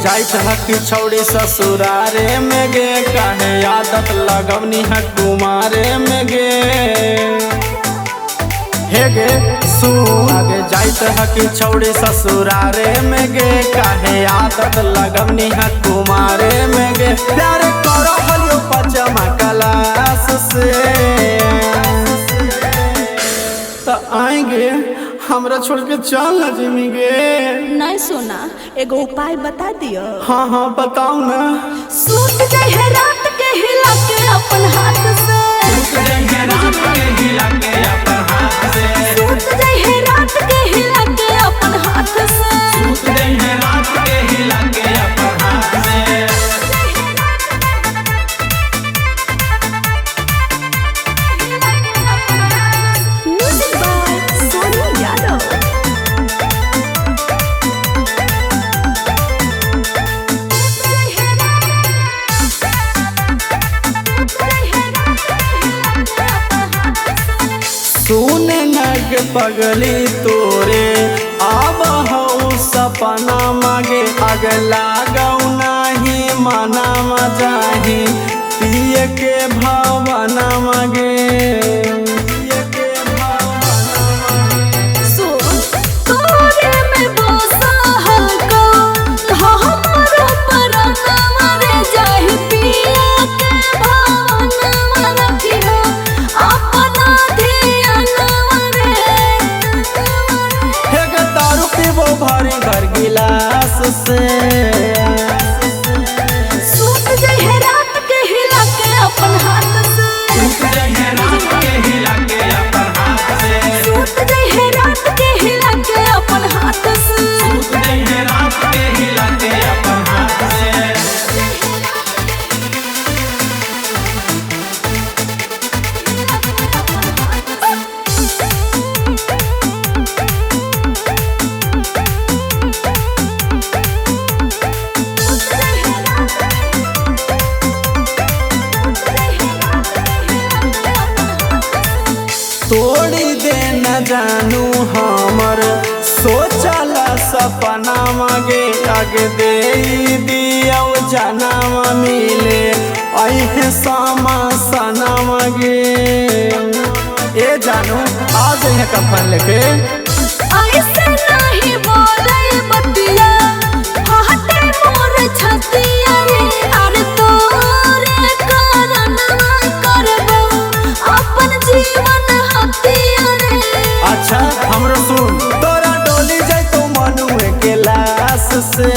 जाइत हकी छौड़ी ससुरारे में गे, काहे आदत लगवनी है कुमारे में गे। हे गे सुन, आगे जाइत हकी छौड़ी ससुरारे में गे, काहे आदत लगवनी है कुमारे में गे। प्यार करो हलियो पचमा क्लास से तो आएंगे हमरा छोड़ के चल न जिमी गे। नहीं सोना, एगो उपाय बता दियो। हाँ हाँ बताओ ना। सूत जाए है रात के हिला के अपन हाथ से, सूत जाए है रात के हिला के अपन हाथ से, सूत जाए है रात के हिला के अपन हाथ से, सूत जाए है रात के हिला के अपन हाथ से। Music by Sonu Yadav. सुन नग पगली तोरे आब हऊ सपना मागे, अगला गौ नाही मना मजाही पिए के भावना मागे, पिए के भावना मागे। सुन तोरे में बसा हल्का हमरो पराना मारे जाहि पिया के भावना रखियो अपना ध्यान मारे। हे गे दारू पीबो भरी घर गिलास से, सूत जाए है रात के हिला के अपन हाथ से, सूत जाए है रात के हिला के अपन हाथ से, सूत जाए है रात के हिला के अपन हाथ से, सूत जाए है रात के हिला के अपन हाथ से। तोड़ी दे न जानू हमर सोचल सपना मागे, आगे दे दिया जनम मिले अहे सामा सना मागे। ए जानू आ जाए कफन लेके, ऐसे नहीं बोले बतिया हटे मोर छतिया रे, अरे तोरे करनवा करबो अपन जीवन हतिया रे। अच्छा हमरो सुन, तोरा डोली जाए तो मनुए के लाश से।